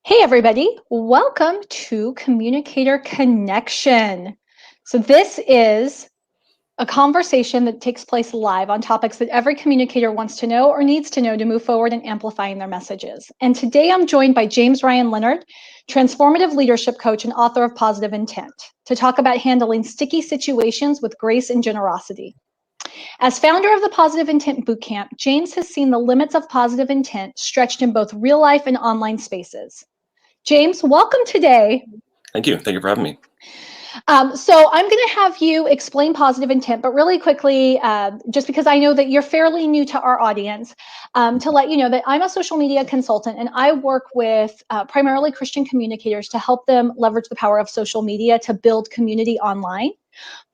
Hey, everybody. Welcome to Communicator Connection. So, this is a conversation that takes place live on topics that every communicator wants to know or needs to know to move forward in amplifying their messages. And today I'm joined by James Ryan Leonard, transformative leadership coach and author of Positive Intent, to talk about handling sticky situations with grace and generosity. As founder of the Positive Intent Bootcamp, James has seen the limits of positive intent stretched in both real life and online spaces. James, welcome today. Thank you. Thank you for having me. So I'm going to have you explain positive intent, but really quickly, just because I know that you're fairly new to our audience, to let you know that I'm a social media consultant and I work with primarily Christian communicators to help them leverage the power of social media to build community online.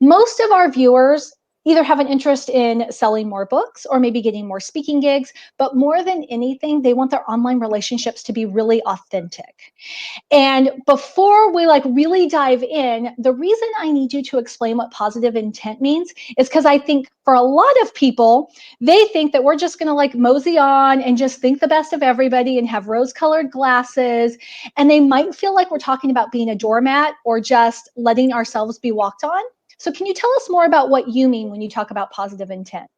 Most of our viewers either have an interest in selling more books or maybe getting more speaking gigs, but more than anything, they want their online relationships to be really authentic. And before we really dive in, the reason I need you to explain what positive intent means is because I think for a lot of people, they think that we're just going to mosey on and just think the best of everybody and have rose-colored glasses. And they might feel like we're talking about being a doormat or just letting ourselves be walked on. So can you tell us more about what you mean when you talk about positive intent?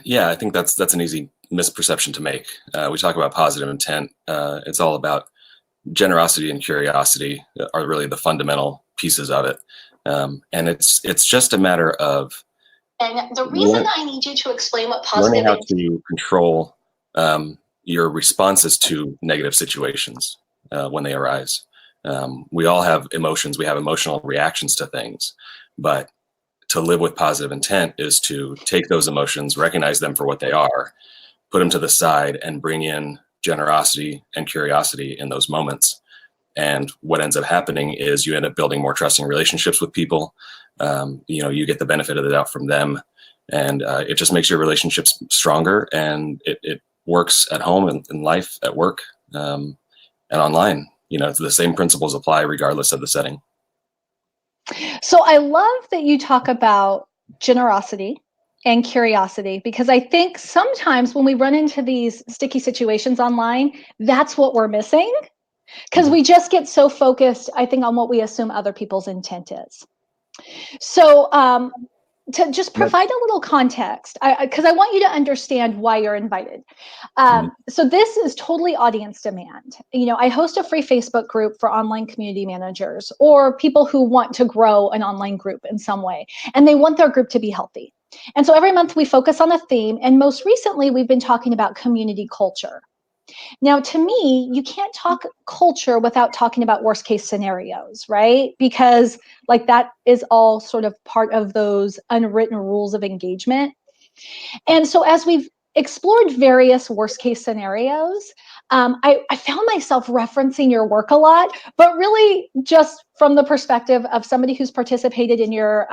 Yeah, I think that's an easy misperception to make. We talk about positive intent. It's all about generosity and curiosity are really the fundamental pieces of it. And it's just a matter of And the reason I need you to explain what learning positive how intent to control your responses to negative situations when they arise. We all have emotions. We have emotional reactions to things, but to live with positive intent is to take those emotions, recognize them for what they are, put them to the side, and bring in generosity and curiosity in those moments. And what ends up happening is you end up building more trusting relationships with people. You get the benefit of the doubt from them, and it just makes your relationships stronger. And it works at home and in life, at work, and online. The same principles apply regardless of the setting. So I love that you talk about generosity and curiosity, because I think sometimes when we run into these sticky situations online, that's what we're missing, because we just get so focused, I think, on what we assume other people's intent is. So to just provide a little context, because I want you to understand why you're invited. So this is totally audience demand. I host a free Facebook group for online community managers or people who want to grow an online group in some way, and they want their group to be healthy. And so every month we focus on a theme, and most recently we've been talking about community culture. Now, to me, you can't talk culture without talking about worst case scenarios, right? Because that is all sort of part of those unwritten rules of engagement. And so as we've explored various worst case scenarios, I found myself referencing your work a lot, but really just from the perspective of somebody who's participated in your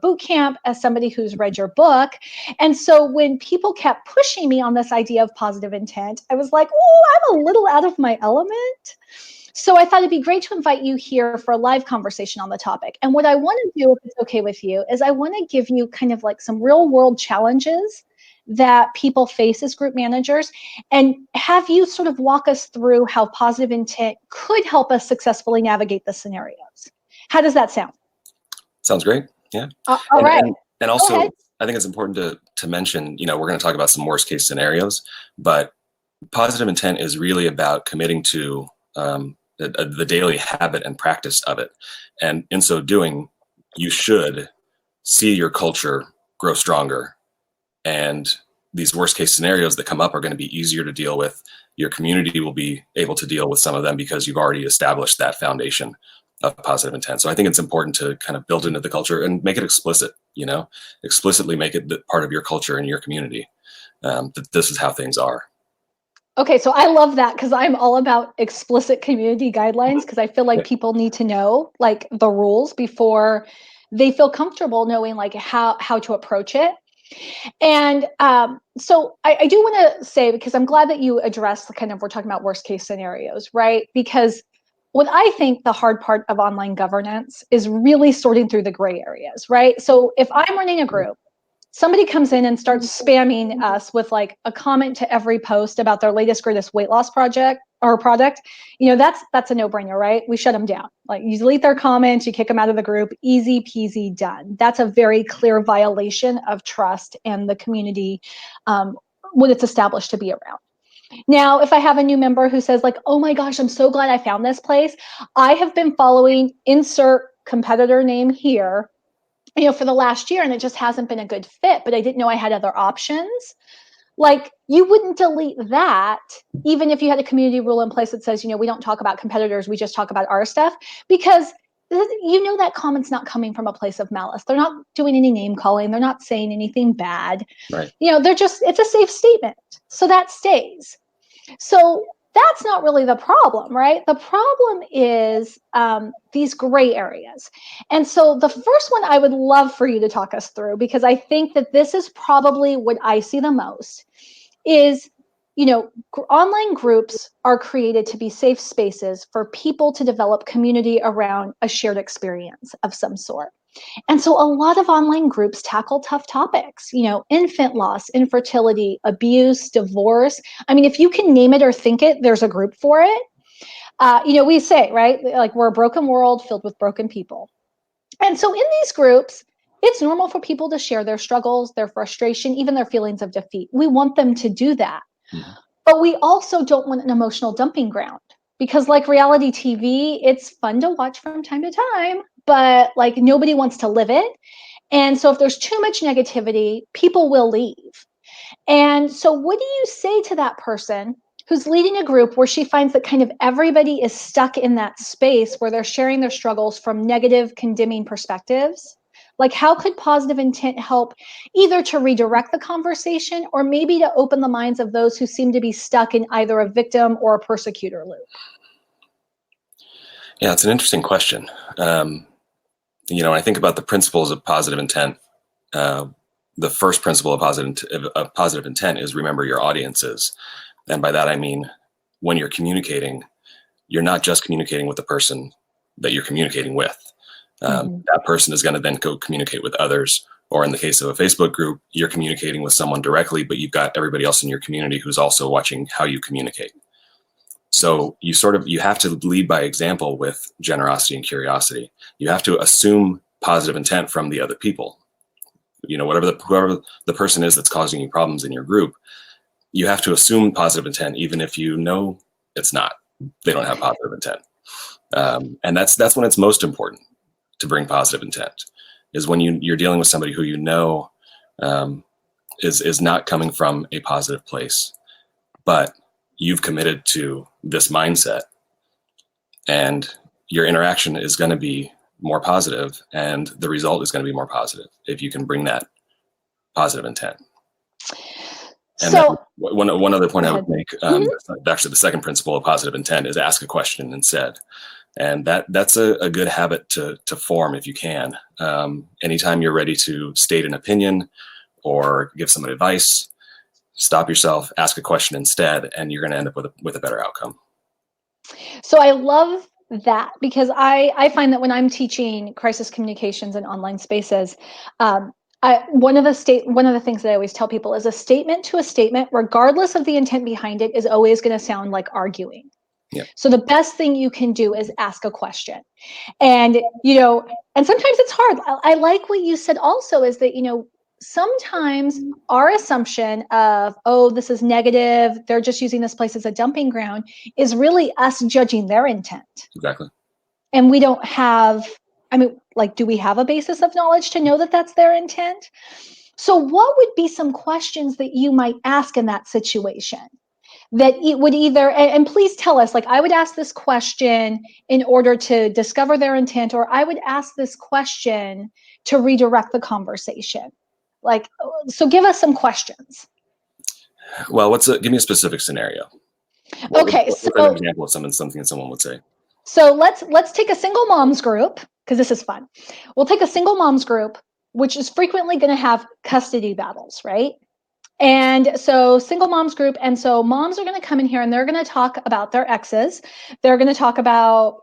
boot camp, as somebody who's read your book. And so when people kept pushing me on this idea of positive intent, I was like, oh, I'm a little out of my element. So I thought it'd be great to invite you here for a live conversation on the topic. And what I want to do, if it's okay with you, is I want to give you kind of some real world challenges that people face as group managers, and have you sort of walk us through how positive intent could help us successfully navigate the scenarios. How does that sound? Sounds great. Yeah. All right. And also, I think it's important to mention, we're going to talk about some worst case scenarios, but positive intent is really about committing to the daily habit and practice of it. And in so doing, you should see your culture grow stronger. And these worst case scenarios that come up are going to be easier to deal with. Your community will be able to deal with some of them because you've already established that foundation of positive intent. So I think it's important to kind of build into the culture and make it explicit, explicitly make it part of your culture and your community, that this is how things are. Okay, so I love that, because I'm all about explicit community guidelines, because I feel like people need to know the rules before they feel comfortable knowing how to approach it. And so I do want to say, because I'm glad that you addressed we're talking about worst case scenarios, right? Because what I think the hard part of online governance is really sorting through the gray areas, right? So if I'm running a group somebody comes in and starts spamming us with like a comment to every post about their latest greatest weight loss project or product, that's a no-brainer, right? We shut them down. Like, you delete their comments, you kick them out of the group, easy peasy, done. That's a very clear violation of trust and the community when it's established to be around. Now, if I have a new member who says like, oh my gosh, I'm so glad I found this place. I have been following insert competitor name here, for the last year, and it just hasn't been a good fit, but I didn't know I had other options. Like, you wouldn't delete that even if you had a community rule in place that says, we don't talk about competitors, we just talk about our stuff, because that comment's not coming from a place of malice. They're not doing any name calling. They're not saying anything bad. Right. It's a safe statement. So that stays. So that's not really the problem, right? The problem is these gray areas. And so the first one I would love for you to talk us through, because I think that this is probably what I see the most, is, online groups are created to be safe spaces for people to develop community around a shared experience of some sort. And so a lot of online groups tackle tough topics, infant loss, infertility, abuse, divorce. I mean, if you can name it or think it, there's a group for it. We say, right, like, we're a broken world filled with broken people. And so in these groups, it's normal for people to share their struggles, their frustration, even their feelings of defeat. We want them to do that. Mm-hmm. But we also don't want an emotional dumping ground, because like reality TV, it's fun to watch from time to time, but like nobody wants to live it. And so if there's too much negativity, people will leave. And so what do you say to that person who's leading a group where she finds that kind of everybody is stuck in that space where they're sharing their struggles from negative, condemning perspectives? Like, how could positive intent help either to redirect the conversation or maybe to open the minds of those who seem to be stuck in either a victim or a persecutor loop? Yeah, it's an interesting question. I think about the principles of positive intent. The first principle of positive intent is remember your audiences. And by that, I mean, when you're communicating, you're not just communicating with the person that you're communicating with. That person is going to then go communicate with others. Or in the case of a Facebook group, you're communicating with someone directly, but you've got everybody else in your community who's also watching how you communicate. So you have to lead by example with generosity and curiosity. You have to assume positive intent from the other people. Whoever the person is that's causing you problems in your group, you have to assume positive intent, even if you know it's not. They don't have positive intent. And that's when it's most important to bring positive intent, is when you're dealing with somebody who is not coming from a positive place, but you've committed to this mindset, and your interaction is going to be more positive, and the result is going to be more positive if you can bring that positive intent. And so one other point I would make, actually the second principle of positive intent is ask a question instead. And that's a good habit to form if you can. Anytime you're ready to state an opinion or give someone advice, stop yourself, ask a question instead, and you're going to end up with a better outcome. So I love that, because I find that when I'm teaching crisis communications in online spaces, one of the things that I always tell people is a statement to a statement, regardless of the intent behind it, is always going to sound like arguing. Yeah. So the best thing you can do is ask a question. And, and sometimes it's hard. I like what you said also, is that, sometimes our assumption of, oh, this is negative, they're just using this place as a dumping ground, is really us judging their intent. Exactly. And we don't have, do we have a basis of knowledge to know that that's their intent? So what would be some questions that you might ask in that situation? That it would either, and please tell us, like, I would ask this question in order to discover their intent, or I would ask this question to redirect the conversation. Like, so give us some questions. Well, give me a specific scenario. What's an example of something someone would say? So let's take a single moms group, because this is fun. We'll take a single moms group, which is frequently going to have custody battles, right? And so single moms group. And so moms are going to come in here and they're going to talk about their exes. They're going to talk about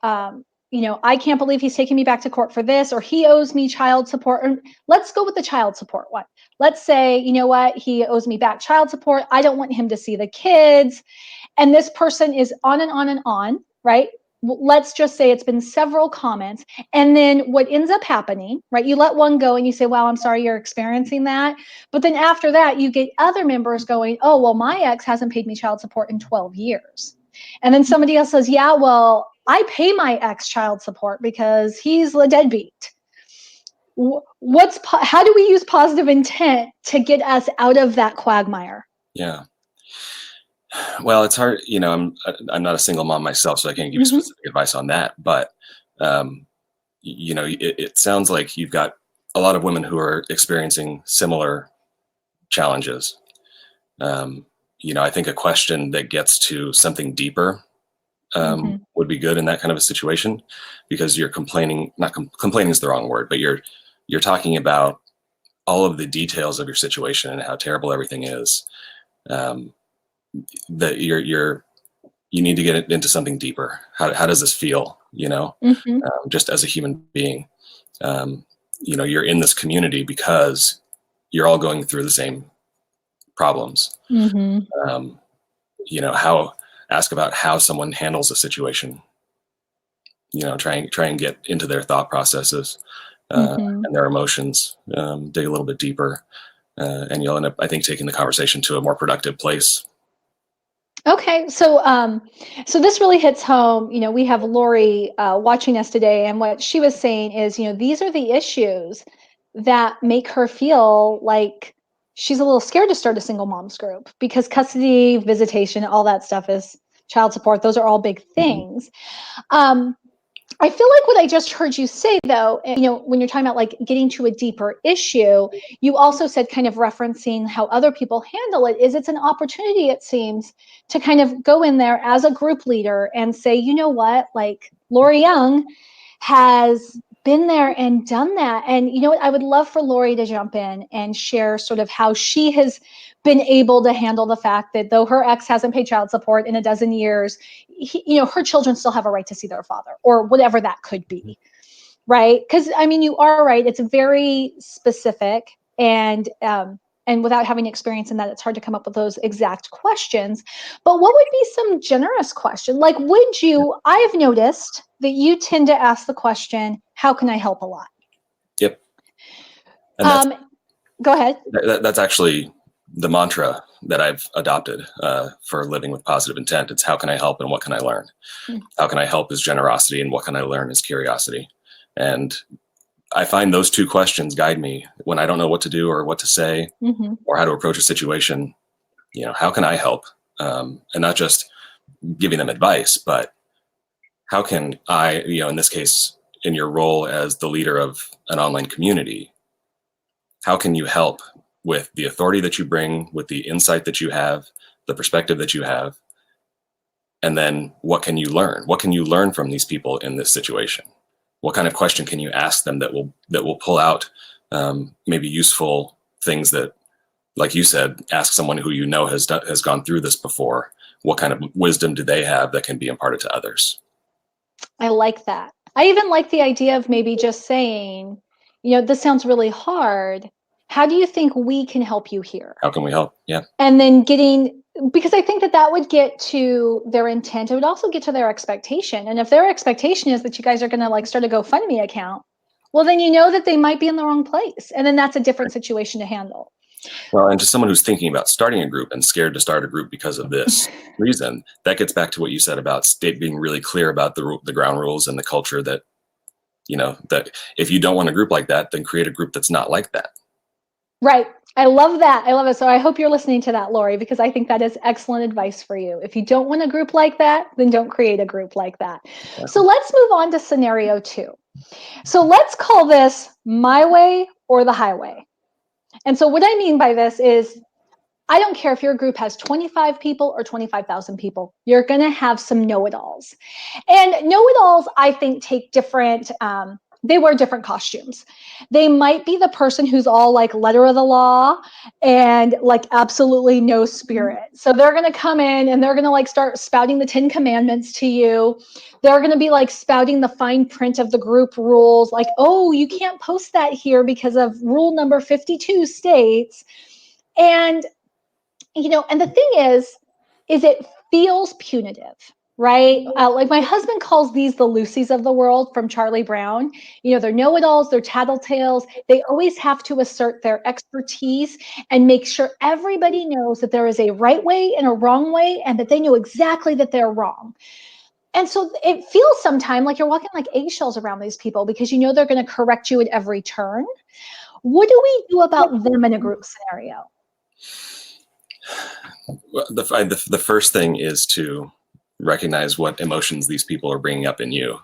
I can't believe he's taking me back to court for this, or he owes me child support. Or let's go with the child support one. Let's say, you know what, he owes me back child support. I don't want him to see the kids. And this person is on and on and on, right? Let's just say it's been several comments. And then what ends up happening, right? You let one go and you say, wow, I'm sorry you're experiencing that. But then after that, you get other members going, oh, well, my ex hasn't paid me child support in 12 years. And then somebody else says, yeah, well, I pay my ex child support because he's a deadbeat. How do we use positive intent to get us out of that quagmire? Yeah. Well, it's hard. I'm not a single mom myself, so I can't give you specific advice on that. But it sounds like you've got a lot of women who are experiencing similar challenges. I think a question that gets to something deeper would be good in that kind of a situation, because you're complaining. Not complaining is the wrong word, but you're talking about all of the details of your situation and how terrible everything is. That you need to get it into something deeper. How does this feel? Just as a human being, you're in this community because you're all going through the same problems. Ask about how someone handles a situation. Try and get into their thought processes and their emotions. Dig a little bit deeper, and you'll end up, I think, taking the conversation to a more productive place. Okay, so this really hits home. We have Lori watching us today, and what she was saying is, these are the issues that make her feel like she's a little scared to start a single moms group, because custody, visitation, all that stuff is child support. Those are all big things. I feel like what I just heard you say, though, when you're talking about like getting to a deeper issue, you also said, kind of referencing how other people handle it, is it's an opportunity, it seems, to kind of go in there as a group leader and say, you know what, like Lori Young has been there and done that. And you know what, I would love for Lori to jump in and share sort of how she has been able to handle the fact that though her ex hasn't paid child support in a dozen years, her children still have a right to see their father, or whatever that could be, right? Because you are right; it's very specific, and without having experience in that, it's hard to come up with those exact questions. But what would be some generous question? Like, I've noticed that you tend to ask the question, "How can I help?" a lot. Yep. And go ahead. That's actually the mantra that I've adopted for living with positive intent. It's how can I help and what can I learn? How can I help is generosity, and what can I learn is curiosity. And I find those two questions guide me when I don't know what to do or what to say or how to approach a situation. How can I help? And not just giving them advice, but how can I, in this case, in your role as the leader of an online community, how can you help with the authority that you bring, with the insight that you have, the perspective that you have? And then what can you learn? What can you learn from these people in this situation? What kind of question can you ask them that will pull out maybe useful things that, like you said, ask someone who has gone through this before. What kind of wisdom do they have that can be imparted to others? I like that. I even like the idea of maybe just saying, this sounds really hard. How do you think we can help you here? How can we help? Yeah. And then because I think that would get to their intent. It would also get to their expectation. And if their expectation is that you guys are going to like start a GoFundMe account, well, then that they might be in the wrong place. And then that's a different situation to handle. Well, and to someone who's thinking about starting a group and scared to start a group because of this reason, that gets back to what you said about being really clear about the ground rules and the culture that, that if you don't want a group like that, then create a group that's not like that. Right. I love that. I love it. So I hope you're listening to that, Lori, because I think that is excellent advice for you. If you don't want a group like that, then don't create a group like that. Yeah. So let's move on to scenario 2. So let's call this my way or the highway. And so what I mean by this is, I don't care if your group has 25 people or 25,000 people, you're going to have some know-it-alls. And know-it-alls, I think, take different they wear different costumes. They might be the person who's all like letter of the law and like absolutely no spirit. So they're going to come in and they're going to like start spouting the 10 commandments to you. They're going to be like spouting the fine print of the group rules, like, oh, you can't post that here because of rule number 52 states. And, you know, and the thing is it feels punitive, right? Like my husband calls these the Lucy's of the world from Charlie Brown. You know, they're know-it-alls, they're tattletales. They always have to assert their expertise and make sure everybody knows that there is a right way and a wrong way, and that they know exactly that they're wrong. And so it feels sometimes like you're walking like eggshells around these people because you know they're going to correct you at every turn. What do we do about them in a group scenario? Well, the first thing is to recognize what emotions these people are bringing up in you.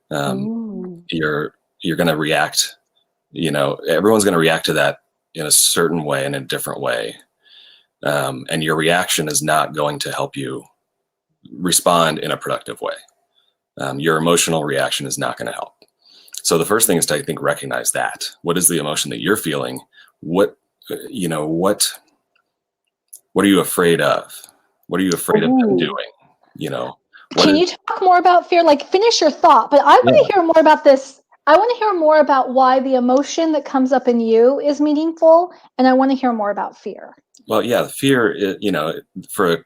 You're going to react. You know, everyone's going to react to that in a certain way, in a different way, and your reaction is not going to help you respond in a productive way. Your emotional reaction is not going to help. So the first thing is to, I think, recognize that. What is the emotion that you're feeling? What are you afraid of? What are you afraid of them doing? You know, can you talk more about fear? Like, finish your thought, but I want to hear more about this. I want to hear more about why the emotion that comes up in you is meaningful, and I want to hear more about fear. Well, yeah, fear, you know, for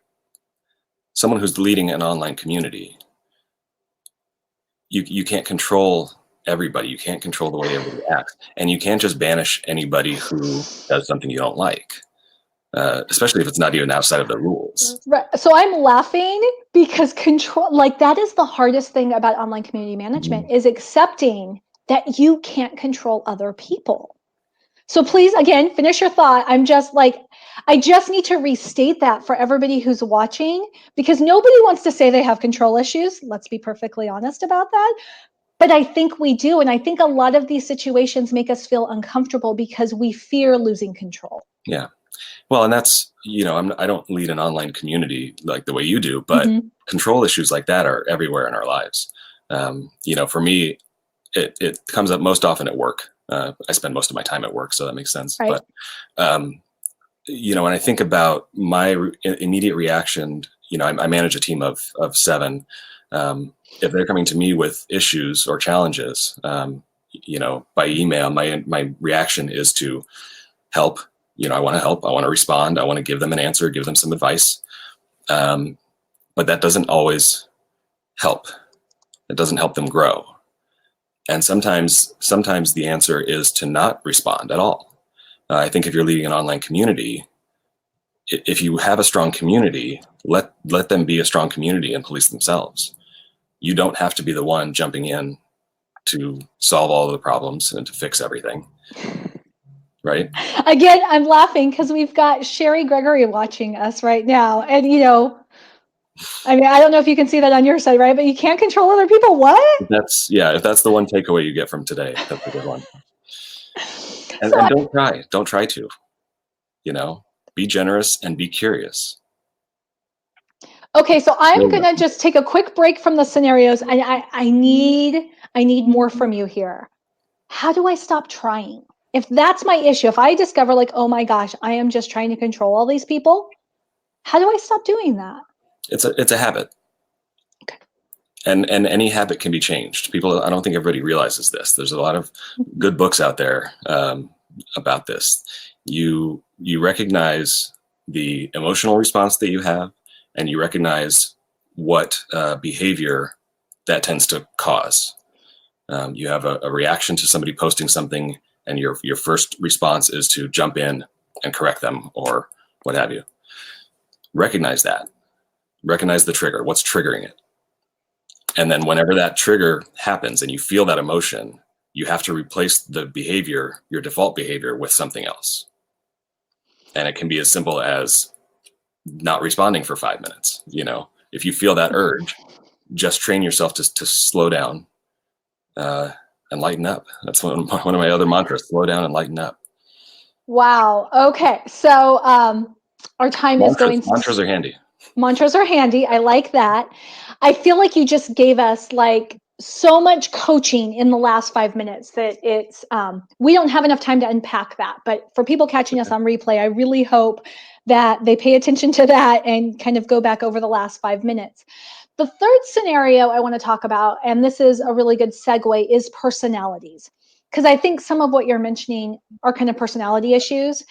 someone who's leading an online community, you can't control everybody. You can't control the way everybody acts, and you can't just banish anybody who does something you don't like. Especially if it's not even outside of the rules. Right. So I'm laughing because control, like that is the hardest thing about online community management, is accepting that you can't control other people. So please, again, finish your thought. I'm just like, I just need to restate that for everybody who's watching, because nobody wants to say they have control issues. Let's be perfectly honest about that. But I think we do. And I think a lot of these situations make us feel uncomfortable because we fear losing control. Yeah. Well, and that's, you know, I don't lead an online community like the way you do, but control issues like that are everywhere in our lives. You know, for me, it comes up most often at work. I spend most of my time at work, so that makes sense. Right. But, you know, when I think about my immediate reaction, you know, I manage a team of 7. If they're coming to me with issues or challenges, you know, by email, my reaction is to help. You know, I want to help. I want to respond. I want to give them an answer, give them some advice. But that doesn't always help. It doesn't help them grow. And sometimes the answer is to not respond at all. I think if you're leading an online community, if you have a strong community, let them be a strong community and police themselves. You don't have to be the one jumping in to solve all of the problems and to fix everything. Right. Again, I'm laughing because we've got Sherry Gregory watching us right now. And, you know, I mean, I don't know if you can see that on your side, right? But you can't control other people. What? If that's the one takeaway you get from today, that's a good one. And don't try to, you know, be generous and be curious. Okay. So I'm going to just take a quick break from the scenarios, and I need more from you here. How do I stop trying? If that's my issue, if I discover like, oh my gosh, I am just trying to control all these people, how do I stop doing that? It's a habit. Okay. And any habit can be changed. I don't think everybody realizes this. There's a lot of good books out there about this. You recognize the emotional response that you have, and you recognize what behavior that tends to cause. You have a reaction to somebody posting something, and your first response is to jump in and correct them or what have you. Recognize that. Recognize the trigger. What's triggering it? And then whenever that trigger happens and you feel that emotion, you have to replace the behavior, your default behavior, with something else. And it can be as simple as not responding for 5 minutes. You know, if you feel that urge, just train yourself to slow down. And lighten up. That's one of my other mantras: slow down and lighten up. Wow. Okay. So our time is going. Mantras are handy. Mantras are handy. I like that. I feel like you just gave us like so much coaching in the last 5 minutes that it's we don't have enough time to unpack that. But for people catching us on replay, I really hope that they pay attention to that and kind of go back over the last 5 minutes. The third scenario I want to talk about, and this is a really good segue, is personalities. Because I think some of what you're mentioning are kind of personality issues.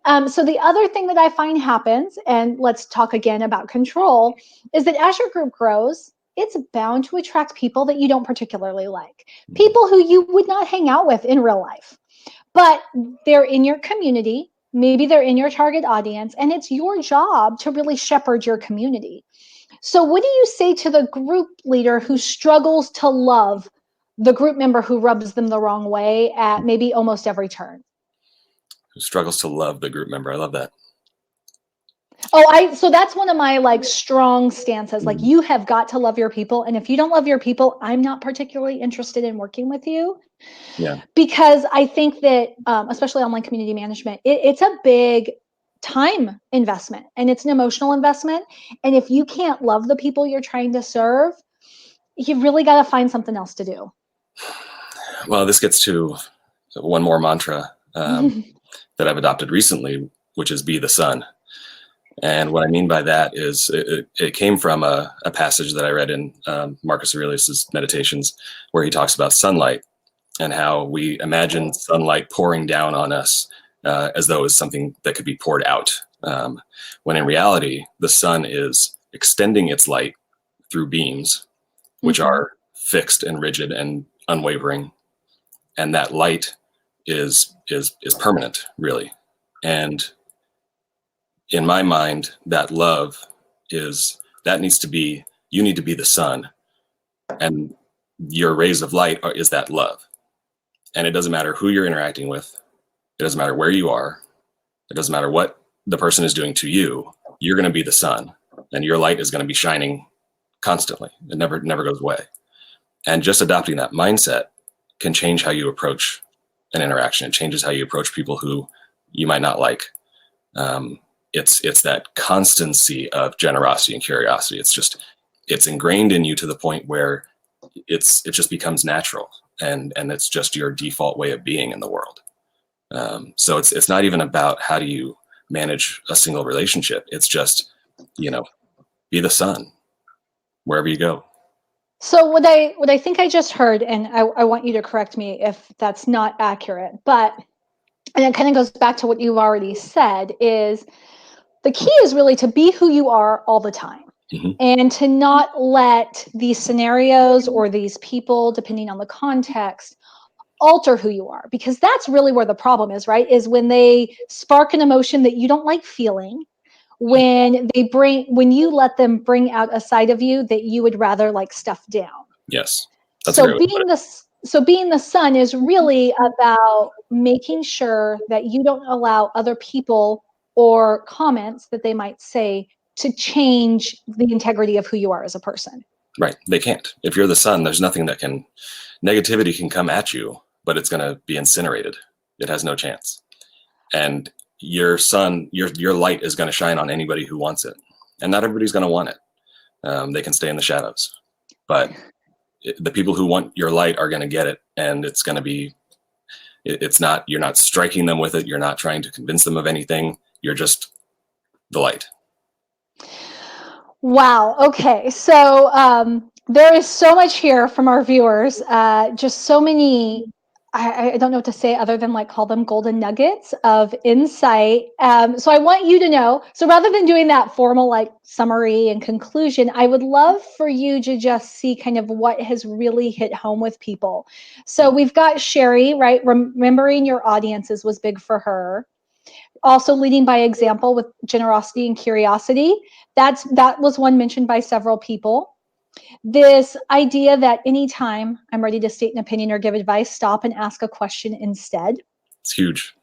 So the other thing that I find happens, and let's talk again about control, is that as your group grows, it's bound to attract people that you don't particularly like, people who you would not hang out with in real life, but they're in your community. Maybe they're in your target audience, and it's your job to really shepherd your community. So, what do you say to the group leader who struggles to love the group member who rubs them the wrong way at maybe almost every turn? Who struggles to love the group member? I love that. So that's one of my like strong stances. Like, you have got to love your people. And if you don't love your people, I'm not particularly interested in working with you. Yeah. Because I think that, especially online community management, it's a big time investment and it's an emotional investment. And if you can't love the people you're trying to serve, you've really got to find something else to do. Well, this gets to one more mantra that I've adopted recently, which is be the sun. And what I mean by that is it came from a passage that I read in Marcus Aurelius's Meditations, where he talks about sunlight and how we imagine sunlight pouring down on us as though it's something that could be poured out. When in reality, the sun is extending its light through beams, which are fixed and rigid and unwavering. And that light is permanent, really. And in my mind, that love needs to be, you need to be the sun, and your rays of light is that love. And it doesn't matter who you're interacting with. It doesn't matter where you are. It doesn't matter what the person is doing to you. You're going to be the sun, and your light is going to be shining constantly. It never goes away. And just adopting that mindset can change how you approach an interaction. It changes how you approach people who you might not like. It's that constancy of generosity and curiosity. It's ingrained in you to the point where it just becomes natural, and it's just your default way of being in the world. So it's not even about how do you manage a single relationship. It's just, be the sun wherever you go. So what I think I just heard, and I want you to correct me if that's not accurate, and it kind of goes back to what you've already said, is the key is really to be who you are all the time. And to not let these scenarios or these people, depending on the context, alter who you are, because that's really where the problem is, right? Is when they spark an emotion that you don't like feeling, when you let them bring out a side of you that you would rather like stuff down. Yes. That's So being the sun is really about making sure that you don't allow other people or comments that they might say to change the integrity of who you are as a person. Right. They can't. If you're the sun, there's nothing negativity can come at you, but it's going to be incinerated. It has no chance. And your sun, your light is going to shine on anybody who wants it. And not everybody's going to want it. They can stay in the shadows. But the people who want your light are going to get it. And it's going to be, you're not striking them with it. You're not trying to convince them of anything. You're just the light. Wow. Okay. So there is so much here from our viewers. Just so many. I don't know what to say other than like call them golden nuggets of insight. So I want you to know. So rather than doing that formal like summary and conclusion, I would love for you to just see kind of what has really hit home with people. So we've got Sherry, right? Remembering your audiences was big for her. Also leading by example with generosity and curiosity. That was one mentioned by several people. This idea that anytime I'm ready to state an opinion or give advice, stop and ask a question instead. It's huge.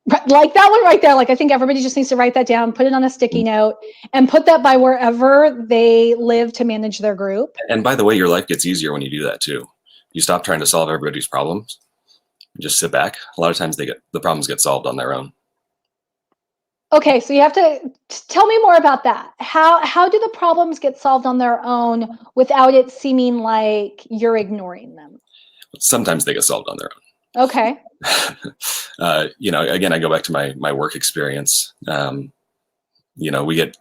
Like that one right there. Like I think everybody just needs to write that down, put it on a sticky note, and put that by wherever they live to manage their group. And by the way, your life gets easier when you do that too. You stop trying to solve everybody's problems. You just sit back. A lot of times the problems get solved on their own. Okay, so you have to tell me more about that. How do the problems get solved on their own without it seeming like you're ignoring them? Sometimes they get solved on their own. Okay. Again, I go back to my work experience. We get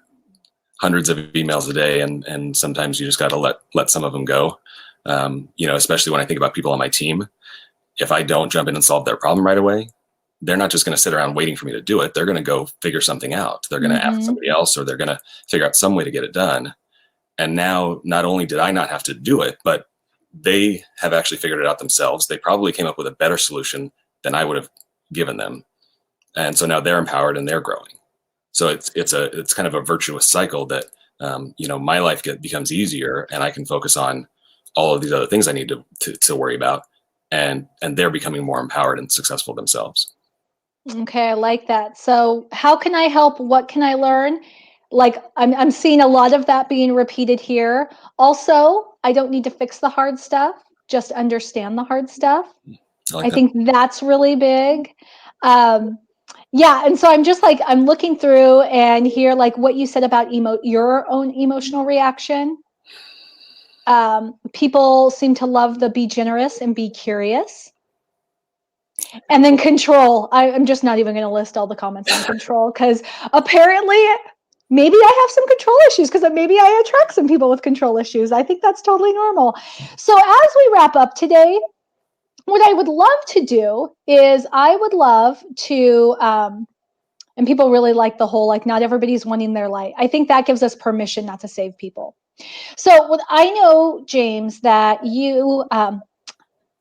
hundreds of emails a day, and sometimes you just got to let some of them go. Especially when I think about people on my team, if I don't jump in and solve their problem right away, they're not just going to sit around waiting for me to do it. They're going to go figure something out. They're going to ask somebody else, or they're going to figure out some way to get it done. And now, not only did I not have to do it, but they have actually figured it out themselves. They probably came up with a better solution than I would have given them. And so now they're empowered and they're growing. So it's kind of a virtuous cycle that, my life becomes easier, and I can focus on all of these other things I need to worry about. And they're becoming more empowered and successful themselves. Okay, I like that. So how can I help? What can I learn? Like I'm seeing a lot of that being repeated here. Also, I don't need to fix the hard stuff, just understand the hard stuff. I like I that. think that's really big. Um, yeah, and so I'm just like I'm looking through and hear like what you said about your own emotional reaction. People seem to love the be generous and be curious. And then control. I'm just not even going to list all the comments on control because apparently maybe I have some control issues because maybe I attract some people with control issues. I think that's totally normal. So as we wrap up today, what I would love to do is I would love to, and people really like the whole, like not everybody's wanting their light. I think that gives us permission not to save people. So what I know, James, that you,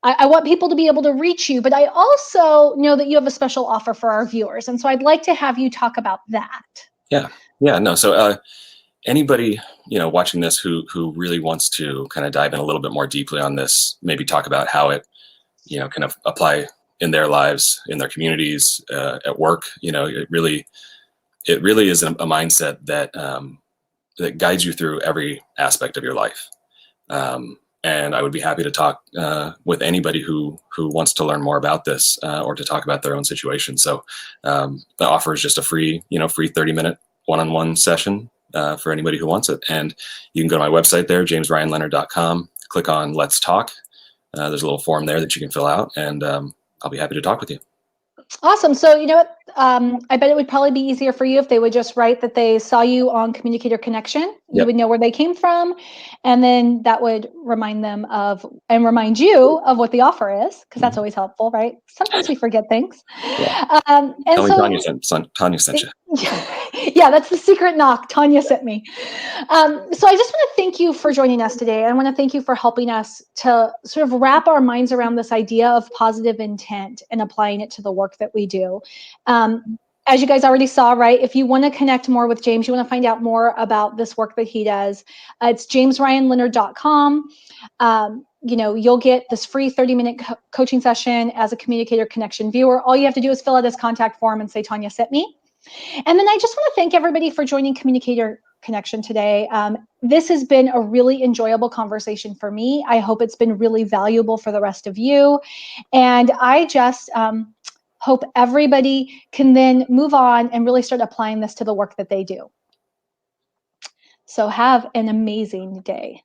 I want people to be able to reach you, but I also know that you have a special offer for our viewers. And so I'd like to have you talk about that. Yeah. Yeah. No. So anybody, watching this who really wants to kind of dive in a little bit more deeply on this, maybe talk about how it, kind of apply in their lives, in their communities, at work, it really is a mindset that guides you through every aspect of your life. And I would be happy to talk with anybody who wants to learn more about this or to talk about their own situation. So the offer is just a free 30-minute one-on-one session for anybody who wants it. And you can go to my website there, jamesryanleonard.com, click on Let's Talk. There's a little form there that you can fill out, and I'll be happy to talk with you. Awesome. So you know what? I bet it would probably be easier for you if they would just write that they saw you on Communicator Connection. Yep. You would know where they came from, and then that would remind them of and remind you of what the offer is, because that's always helpful, right? Sometimes we forget things. Yeah. And Tell me so Tanya sent you. yeah, that's the secret knock. Tanya sent me. So I just want to thank you for joining us today. I want to thank you for helping us to sort of wrap our minds around this idea of positive intent and applying it to the work that we do. As you guys already saw, right, if you want to connect more with James, you want to find out more about this work that he does, it's jamesryanleonard.com. You'll get this free 30-minute coaching session as a Communicator Connection viewer. All you have to do is fill out this contact form and say, Tanya sent me. And then I just want to thank everybody for joining Communicator Connection today. This has been a really enjoyable conversation for me. I hope it's been really valuable for the rest of you. And I just hope everybody can then move on and really start applying this to the work that they do. So have an amazing day.